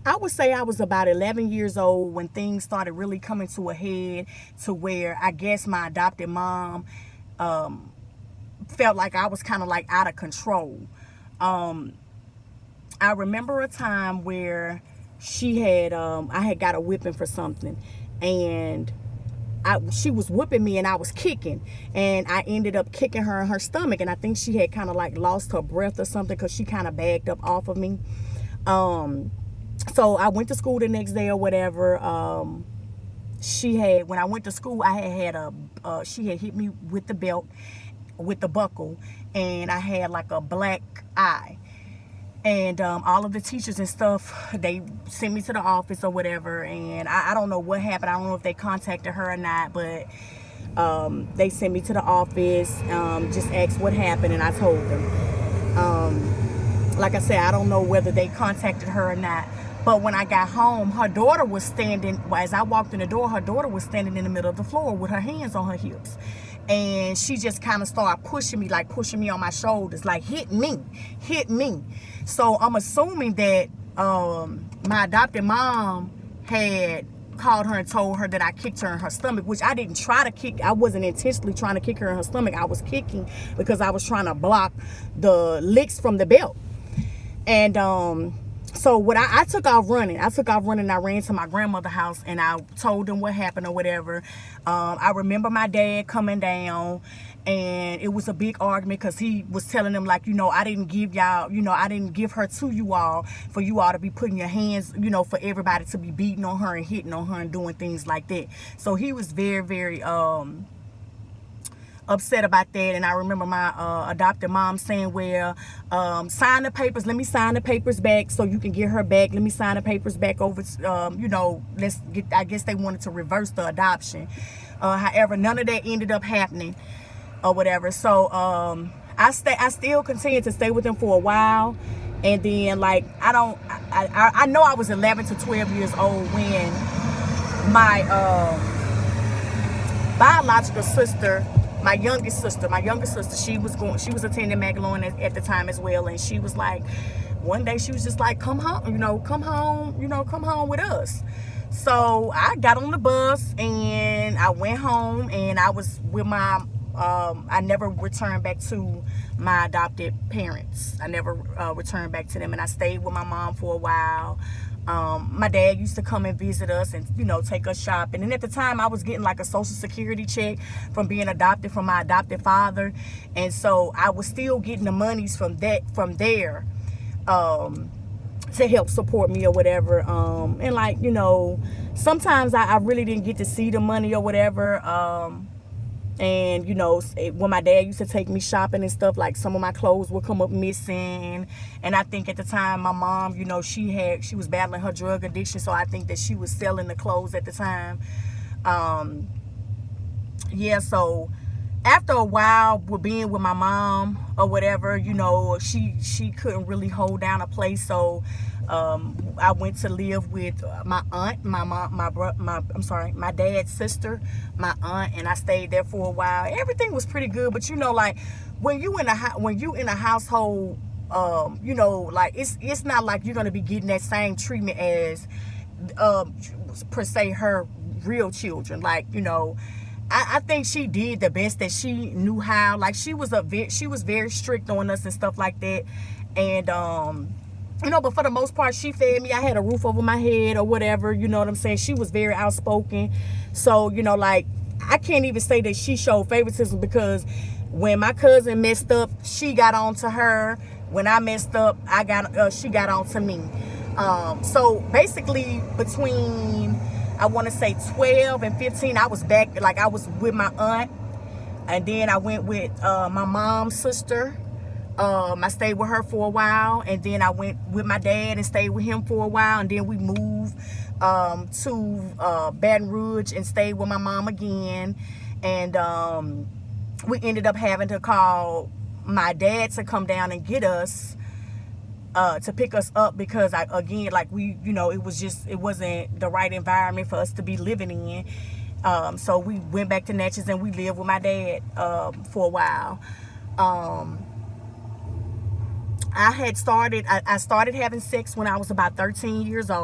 I would say I was about 11 years old when things started really coming to a head, to where I guess my adopted mom felt like I was kind of like out of control. Um, I remember a time where I had got a whipping for something, and she was whipping me and I was kicking, and I ended up kicking her in her stomach, and I think she had kind of like lost her breath or something because she kind of backed up off of me. Um, so I went to school the next day or whatever. She had When I went to school, I had she had hit me with the belt, with the buckle, and I had like a black eye. And all of the teachers and stuff, they sent me to the office or whatever, and I don't know what happened. I don't know if they contacted her or not, but they sent me to the office, just asked what happened, and I told them. Like I said, I don't know whether they contacted her or not. But when I got home, her daughter was standing, as I walked in the door, her daughter was standing in the middle of the floor with her hands on her hips. And she just kind of started pushing me, like pushing me on my shoulders, like hit me, hit me. So I'm assuming that my adopted mom had called her and told her that I kicked her in her stomach, which I didn't try to kick. I wasn't intentionally trying to kick her in her stomach. I was kicking because I was trying to block the licks from the belt. And so what I took off running. I ran to my grandmother's house, and I told them what happened or whatever. I remember my dad coming down, and it was a big argument because he was telling them, like, I didn't give y'all, I didn't give her to you all for you all to be putting your hands, for everybody to be beating on her and hitting on her and doing things like that. So he was very, very upset about that. And I remember my adopted mom saying, well, sign the papers, let me sign the papers back so you can get her back, let me sign the papers back over, let's get, I guess they wanted to reverse the adoption. However, none of that ended up happening or whatever. So I still continued to stay with them for a while. And then, like, I know I was 11 to 12 years old when my biological sister, my youngest sister, she was attending Magdalene at the time as well. And she was like, one day she was just like, come home with us. So I got on the bus and I went home, and I was with my, I never returned back to my adopted parents. I never returned back to them, and I stayed with my mom for a while. My dad used to come and visit us and, take us shopping. And at the time, I was getting like a Social Security check from being adopted from my adopted father. And so I was still getting the monies from there to help support me or whatever. And like, sometimes I really didn't get to see the money or whatever. And when my dad used to take me shopping and stuff, like some of my clothes would come up missing. And I think at the time my mom, she was battling her drug addiction, so I think that she was selling the clothes at the time. Yeah, so after a while with being with my mom or whatever, she couldn't really hold down a place. So I went to live with my aunt, my dad's sister, my aunt, and I stayed there for a while. Everything was pretty good, but like when you in a household, like it's not like you're gonna be getting that same treatment as per se her real children. Like, I think she did the best that she knew how. Like, she was very strict on us and stuff like that. And but for the most part, she fed me. I had a roof over my head or whatever. You know what I'm saying? She was very outspoken. So, like, I can't even say that she showed favoritism, because when my cousin messed up, she got on to her. When I messed up, she got on to me. So basically between, I want to say 12 and 15, I was back, like I was with my aunt. And then I went with my mom's sister. I stayed with her for a while, and then I went with my dad and stayed with him for a while, and then we moved to Baton Rouge and stayed with my mom again. And we ended up having to call my dad to come down and get us, to pick us up, because it wasn't the right environment for us to be living in. So we went back to Natchez and we lived with my dad for a while. I started having sex when I was about 13 years old.